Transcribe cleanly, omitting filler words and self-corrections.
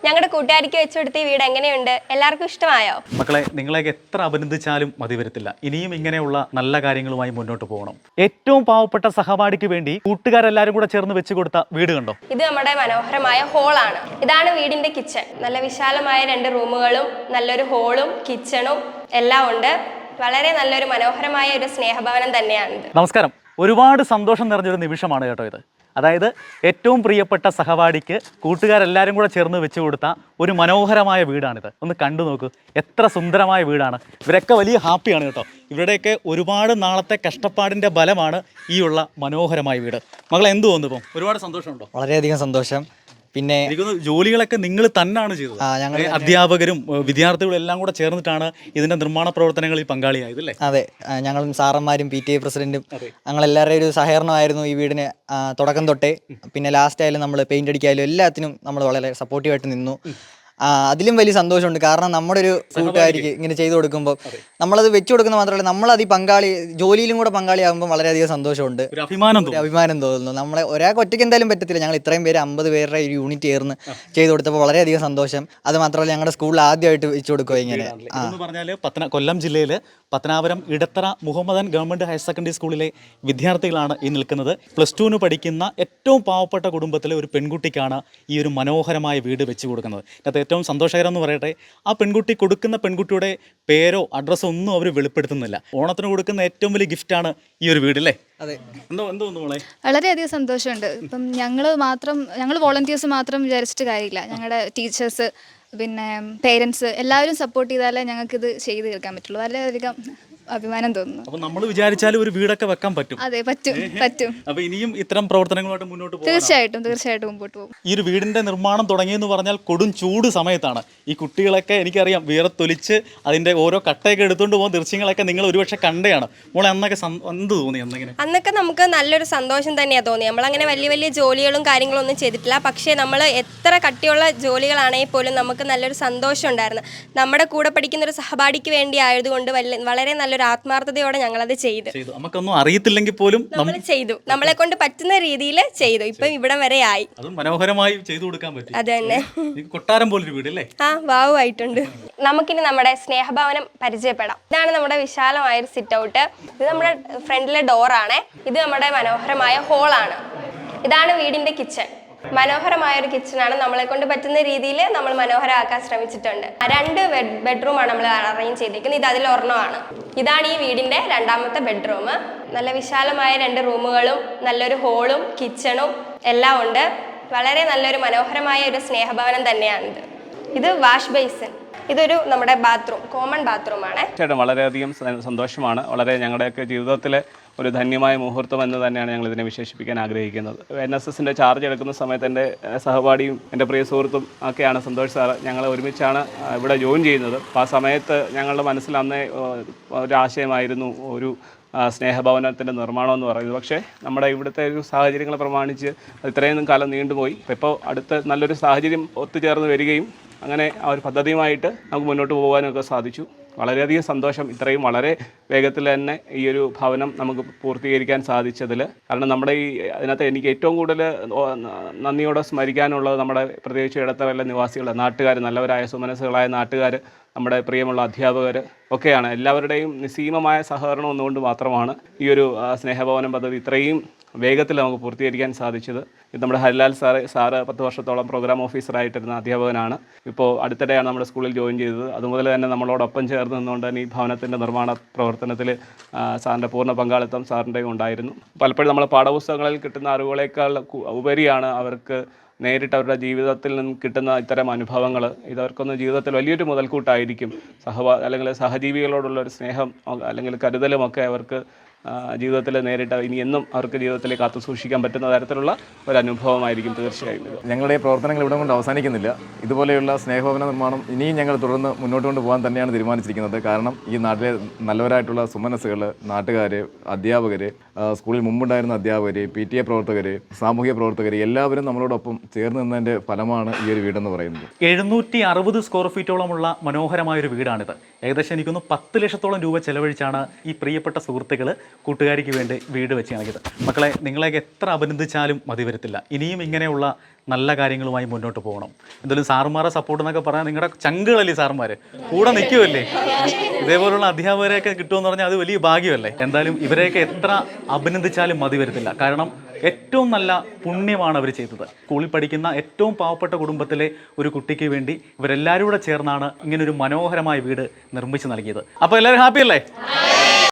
ഞങ്ങളുടെ കൂട്ടുകാരിക്ക് വെച്ചുകൊടുത്ത ഈ വീട് എങ്ങനെയുണ്ട്? എല്ലാവർക്കും ഇഷ്ടമായോ? മക്കളെ, നിങ്ങളെയൊക്കെ എത്ര അഭിനന്ദിച്ചാലും മതി വരത്തില്ല. ഇനിയും ഇങ്ങനെയുള്ള നല്ല കാര്യങ്ങളുമായി മുന്നോട്ട് പോകണം. ഏറ്റവും പാവപ്പെട്ട സഹപാഠിക്ക് വേണ്ടി കൂട്ടുകാരെല്ലാരും കൂടെ ചേർന്ന് വെച്ച് കൊടുത്ത വീട് കണ്ടോ? ഇത് നമ്മുടെ മനോഹരമായ ഹോളാണ്. ഇതാണ് വീടിന്റെ കിച്ചൺ. നല്ല വിശാലമായ 2 റൂമുകളും നല്ലൊരു ഹോളും കിച്ചണും എല്ലാം ഉണ്ട്. വളരെ നല്ലൊരു മനോഹരമായ ഒരു സ്നേഹഭവനം തന്നെയാണിത്. നമസ്കാരം. ഒരുപാട് സന്തോഷം നിറഞ്ഞൊരു നിമിഷമാണ് കേട്ടോ ഇത്. അതായത് ഏറ്റവും പ്രിയപ്പെട്ട സഹപാഠിക്ക് കൂട്ടുകാരെല്ലാവരും കൂടെ ചേർന്ന് വെച്ച് കൊടുത്ത ഒരു മനോഹരമായ വീടാണിത്. ഒന്ന് കണ്ടു നോക്കൂ, എത്ര സുന്ദരമായ വീടാണ്. ഇവരൊക്കെ വലിയ ഹാപ്പിയാണ് കേട്ടോ. ഇവരുടെയൊക്കെ ഒരുപാട് നാളത്തെ കഷ്ടപ്പാടിൻ്റെ ബലമാണ് ഈ ഉള്ള മനോഹരമായ വീട്. മകളെ, എന്ത് തോന്നുന്നു? ഇപ്പം ഒരുപാട് സന്തോഷമുണ്ടോ? വളരെയധികം സന്തോഷം. പിന്നെ ജോലികളൊക്കെ നിങ്ങൾ തന്നെയാണ് ചെയ്തത്. അധ്യാപകരും വിദ്യാർത്ഥികളും എല്ലാം കൂടെ ചേർന്നിട്ടാണ് ഇതിന്റെ നിർമ്മാണ പ്രവർത്തനങ്ങളിൽ പങ്കാളിയായത് അല്ലേ? അതെ, ഞങ്ങളും സാറന്മാരും PTA പ്രസിഡന്റും ഞങ്ങളെല്ലാവരുടെയും ഒരു സഹകരണമായിരുന്നു ഈ വീടിന് തുടക്കം തൊട്ടേ. പിന്നെ ലാസ്റ്റ് ആയാലും നമ്മൾ പെയിന്റ് അടിക്കായാലും എല്ലാത്തിനും നമ്മൾ വളരെ സപ്പോർട്ടീവായിട്ട് നിന്നു. അതിലും വലിയ സന്തോഷമുണ്ട്. കാരണം നമ്മുടെ ഒരു കൂട്ടുകാരിക്ക് ഇങ്ങനെ ചെയ്തു കൊടുക്കുമ്പോൾ നമ്മളത് വെച്ചു കൊടുക്കുന്ന മാത്രമല്ല, നമ്മളത് ജോലിയിലും കൂടെ പങ്കാളിയാകുമ്പോൾ വളരെയധികം സന്തോഷമുണ്ട്, അഭിമാനം തോന്നുന്നു. നമ്മളെ ഒരാൾക്ക് ഒറ്റയ്ക്ക് എന്തായാലും പറ്റത്തില്ല. ഞങ്ങൾ ഇത്രയും പേര് 50 പേരുടെ ഒരു യൂണിറ്റ് ചേർന്ന് ചെയ്തു കൊടുത്തപ്പോൾ വളരെയധികം സന്തോഷം. അത് മാത്രമല്ല, ഞങ്ങളുടെ സ്കൂളിൽ ആദ്യമായിട്ട് വെച്ചു കൊടുക്കുക ഇങ്ങനെ. കൊല്ലം ജില്ലയിൽ Pathanapuram Idathara Muhammadan government higher secondary സ്കൂളിലെ വിദ്യാർത്ഥികളാണ് ഈ നിൽക്കുന്നത്. +2 പഠിക്കുന്ന ഏറ്റവും പാവപ്പെട്ട കുടുംബത്തിലെ ഒരു പെൺകുട്ടിക്കാണ് ഈ ഒരു മനോഹരമായ വീട് വെച്ച് കൊടുക്കുന്നത്. അതിനകത്ത് ഏറ്റവും സന്തോഷകരം എന്ന് പറയട്ടെ, ആ പെൺകുട്ടിയുടെ പേരോ അഡ്രസ്സോ ഒന്നും അവർ വെളിപ്പെടുത്തുന്നില്ല. ഓണത്തിന് കൊടുക്കുന്ന ഏറ്റവും വലിയ ഗിഫ്റ്റാണ് ഈ ഒരു വീട് അല്ലേ? അതെ. വളരെയധികം സന്തോഷമുണ്ട്. ഇപ്പം ഞങ്ങൾ വോളണ്ടിയേഴ്സ് മാത്രം വിചാരിച്ചിട്ട് കാര്യമില്ല. ഞങ്ങളുടെ ടീച്ചേഴ്സ്, പിന്നെ പേരൻസ് എല്ലാവരും സപ്പോർട്ട് ചെയ്താലേ ഞങ്ങൾക്കിത് ചെയ്ത് തീർക്കാൻ പറ്റുള്ളൂ. വളരെയധികം അഭിമാനം തോന്നുന്നു. അപ്പോൾ നമ്മൾ വിചാരിച്ചാലും ഒരു വീടൊക്കെ വെക്കാൻ പറ്റും. അതെ, പറ്റും. അപ്പോൾ ഇനിയും ഇത്തരം പ്രവർത്തനങ്ങളായിട്ട് മുന്നോട്ട് പോകും. തീർച്ചയായിട്ടും മുമ്പോട്ട് പോകും. ഈ ഒരു വീടിന്റെ നിർമ്മാണം തുടങ്ങിയെന്ന് പറഞ്ഞാൽ കൊടും ചൂട് സമയത്താണ്. ഈ കുട്ടികളൊക്കെ എനിക്കറിയാം വിയർതൊലിച്ച് അതിന്റെ ഓരോ കട്ടയൊക്കെ എടുത്തുകൊണ്ട് പോകുന്ന ദൃശ്യങ്ങളൊക്കെ നിങ്ങൾ ഒരുപക്ഷെ കണ്ടതാണ്. മോളെ, അന്നൊക്കെ എന്ത് തോന്നി? അന്നൊക്കെ നമുക്ക് നല്ലൊരു സന്തോഷം തന്നെയാണ് തോന്നി. നമ്മളങ്ങനെ വലിയ ജോലികളും കാര്യങ്ങളും ഒന്നും ചെയ്തിട്ടില്ല. പക്ഷേ നമ്മൾ എത്ര കട്ടിയുള്ള ജോലികളാണെങ്കിൽ പോലും നമുക്ക് നല്ലൊരു സന്തോഷം ഉണ്ടായിരുന്നു. നമ്മുടെ കൂടെ പഠിക്കുന്ന ഒരു സഹപാഠിക്ക് വേണ്ടി ആയതുകൊണ്ട് വളരെ നല്ലൊരു ആത്മാർത്ഥതയോടെ ഞങ്ങളത് ചെയ്തു. നമുക്കൊന്നും അറിയത്തില്ലെങ്കിൽ പോലും നമ്മൾ ചെയ്തു. നമ്മളെ കൊണ്ട് പറ്റുന്ന രീതിയിൽ ചെയ്തു. ഇപ്പം ഇവിടം വരെ ആയി. മനോഹരമായി ചെയ്തു കൊടുക്കാൻ പറ്റും. അത് തന്നെ. കൊട്ടാരം പോലൊരു വീട് അല്ലേ? വാവ് ആയിട്ടുണ്ട്. നമുക്കിനി നമ്മുടെ സ്നേഹഭവനം പരിചയപ്പെടാം. ഇതാണ് നമ്മുടെ വിശാലമായൊരു സിറ്റ് ഔട്ട്. ഇത് നമ്മുടെ ഫ്രണ്ടിലെ ഡോറാണ്. ഇത് നമ്മുടെ മനോഹരമായ ഹോളാണ്. ഇതാണ് വീടിന്റെ കിച്ചൺ. മനോഹരമായൊരു കിച്ചണാണ്. നമ്മളെ കൊണ്ട് പറ്റുന്ന രീതിയിൽ നമ്മൾ മനോഹരമാക്കാൻ ശ്രമിച്ചിട്ടുണ്ട്. 2 ബെഡ്റൂമാണ് നമ്മൾ അറേഞ്ച് ചെയ്തിരിക്കുന്നത്. ഇത് അതിലൊരെണ്ണമാണ്. ഇതാണ് ഈ വീടിന്റെ 2ാമത്തെ ബെഡ്റൂം. നല്ല വിശാലമായ 2 റൂമുകളും നല്ലൊരു ഹോളും കിച്ചണും എല്ലാം ഉണ്ട്. വളരെ നല്ലൊരു മനോഹരമായ ഒരു സ്നേഹഭവനം തന്നെയാണിത്. ഇത് വാഷ് ബേസിൻ. ഇതൊരു നമ്മുടെ കോമൺ ബാത്റൂമാണ്. വളരെയധികം സന്തോഷമാണ്. വളരെ ഞങ്ങളുടെയൊക്കെ ജീവിതത്തിലെ ഒരു ധന്യമായ മുഹൂർത്തം എന്ന് തന്നെയാണ് ഞങ്ങൾ ഇതിനെ വിശേഷിപ്പിക്കാൻ ആഗ്രഹിക്കുന്നത്. NSSൻ്റെ ചാർജ് എടുക്കുന്ന സമയത്ത് എൻ്റെ സഹപാഠിയും എൻ്റെ പ്രിയ സുഹൃത്തും ഒക്കെയാണ് സന്തോഷ് സാറ്. ഞങ്ങൾ ഒരുമിച്ചാണ് ഇവിടെ ജോയിൻ ചെയ്യുന്നത്. അപ്പോൾ ആ സമയത്ത് ഞങ്ങളുടെ മനസ്സിൽ അന്നേ ഒരാശയമായിരുന്നു ഒരു സ്നേഹഭവനത്തിൻ്റെ നിർമ്മാണം എന്ന് പറയുന്നത്. പക്ഷേ നമ്മുടെ ഇവിടുത്തെ ഒരു സാഹചര്യങ്ങളെ പ്രമാണിച്ച് ഇത്രയും കാലം നീണ്ടുപോയി. ഇപ്പോൾ അടുത്ത നല്ലൊരു സാഹചര്യം ഒത്തുചേർന്ന് വരികയും അങ്ങനെ ആ ഒരു പദ്ധതിയുമായിട്ട് നമുക്ക് മുന്നോട്ട് പോകാനൊക്കെ സാധിച്ചു. വളരെയധികം സന്തോഷം. ഇത്രയും വളരെ വേഗത്തിൽ തന്നെ ഈ ഒരു ഭവനം നമുക്ക് പൂർത്തീകരിക്കാൻ സാധിച്ചതിൽ. കാരണം നമ്മുടെ അതിനകത്ത് എനിക്ക് ഏറ്റവും കൂടുതൽ നന്ദിയോടെ സ്മരിക്കാനുള്ളത് നമ്മുടെ പ്രത്യേകിച്ച് ഇടത്തറയിലെ നിവാസികൾ, നാട്ടുകാർ, നല്ലവരായ സുമനസ്സുകളായ നാട്ടുകാർ, നമ്മുടെ പ്രിയമുള്ള അധ്യാപകർ ഒക്കെയാണ്. എല്ലാവരുടെയും നിസ്സീമമായ സഹകരണം ഒന്നുകൊണ്ട് മാത്രമാണ് ഈ ഒരു സ്നേഹഭവനം പദ്ധതി ഇത്രയും വേഗത്തിൽ നമുക്ക് പൂർത്തീകരിക്കാൻ സാധിച്ചത്. ഇത് നമ്മുടെ ഹരിലാൽ സാറ് 10 വർഷത്തോളം പ്രോഗ്രാം ഓഫീസറായിട്ടിരുന്ന അധ്യാപകനാണ്. ഇപ്പോൾ അടുത്തിടെയാണ് നമ്മുടെ സ്കൂളിൽ ജോയിൻ ചെയ്തത്. അതുമുതൽ തന്നെ നമ്മളോടൊപ്പം ചേർന്ന് നിന്നുകൊണ്ട് തന്നെ ഈ ഭവനത്തിൻ്റെ നിർമ്മാണ പ്രവർത്തനത്തിൽ സാറിൻ്റെ പൂർണ്ണ പങ്കാളിത്തം സാറിൻ്റെയും ഉണ്ടായിരുന്നു. പലപ്പോഴും നമ്മൾ പാഠപുസ്തകങ്ങളിൽ കിട്ടുന്ന അറിവുകളേക്കാൾ ഉപരിയാണ് അവർക്ക് നേരിട്ട് അവരുടെ ജീവിതത്തിൽ നിന്ന് കിട്ടുന്ന ഇത്തരം അനുഭവങ്ങൾ. ഇതവർക്കൊന്ന് ജീവിതത്തിൽ വലിയൊരു മുതൽക്കൂട്ടായിരിക്കും. അല്ലെങ്കിൽ സഹജീവികളോടുള്ള ഒരു സ്നേഹം അല്ലെങ്കിൽ കരുതലുമൊക്കെ അവർക്ക് ജീവിതത്തിൽ നേരിട്ട് ഇനി എന്നും അവർക്ക് ജീവിതത്തിൽ കാത്തു സൂക്ഷിക്കാൻ പറ്റുന്ന തരത്തിലുള്ള ഒരു അനുഭവമായിരിക്കും തീർച്ചയായും. ഞങ്ങളുടെ പ്രവർത്തനങ്ങൾ ഇവിടെ കൊണ്ട് അവസാനിക്കുന്നില്ല. ഇതുപോലെയുള്ള സ്നേഹഭവന നിർമ്മാണം ഇനിയും ഞങ്ങൾ തുടർന്ന് മുന്നോട്ട് കൊണ്ടുപോകാൻ തന്നെയാണ് തീരുമാനിച്ചിരിക്കുന്നത്. കാരണം ഈ നാട്ടിലെ നല്ലവരായിട്ടുള്ള സുമനസ്സുകൾ, നാട്ടുകാർ, അധ്യാപകർ, സ്കൂളിൽ മുമ്പുണ്ടായിരുന്ന അധ്യാപകർ, PTA പ്രവർത്തകർ, സാമൂഹിക പ്രവർത്തകർ എല്ലാവരും നമ്മളോടൊപ്പം ചേർന്ന് നിന്നതിൻ്റെ ഫലമാണ് ഈ ഒരു വീടെന്ന് പറയുന്നത്. 760 സ്ക്വയർ ഫീറ്റോളമുള്ള മനോഹരമായൊരു വീടാണിത്. ഏകദേശം എനിക്കൊന്ന് 10 ലക്ഷത്തോളം രൂപ ചെലവഴിച്ചാണ് ഈ പ്രിയപ്പെട്ട സുഹൃത്തുക്കൾ കൂട്ടുകാരിക്ക് വേണ്ടി വീട് വെച്ച് നൽകിയത്. മക്കളെ, നിങ്ങളെയൊക്കെ എത്ര അഭിനന്ദിച്ചാലും മതി വരത്തില്ല. ഇനിയും ഇങ്ങനെയുള്ള നല്ല കാര്യങ്ങളുമായി മുന്നോട്ട് പോകണം. എന്തായാലും സാറുമാരെ സപ്പോർട്ട് എന്നൊക്കെ പറയാൻ നിങ്ങളുടെ ചങ്കുകളല്ലേ സാറുമാർ, കൂടെ നിൽക്കുമല്ലേ. ഇതേപോലുള്ള അധ്യാപകരെയൊക്കെ കിട്ടുമെന്ന് പറഞ്ഞാൽ അത് വലിയ ഭാഗ്യമല്ലേ. എന്തായാലും ഇവരെയൊക്കെ എത്ര അഭിനന്ദിച്ചാലും മതി വരത്തില്ല. കാരണം ഏറ്റവും നല്ല പുണ്യമാണ് അവർ ചെയ്തത്. സ്കൂളിൽ പഠിക്കുന്ന ഏറ്റവും പാവപ്പെട്ട കുടുംബത്തിലെ ഒരു കുട്ടിക്ക് വേണ്ടി ഇവരെല്ലാവരും കൂടെ ചേർന്നാണ് ഇങ്ങനൊരു മനോഹരമായ വീട് നിർമ്മിച്ച് നൽകിയത്. അപ്പോൾ എല്ലാവരും ഹാപ്പി അല്ലേ?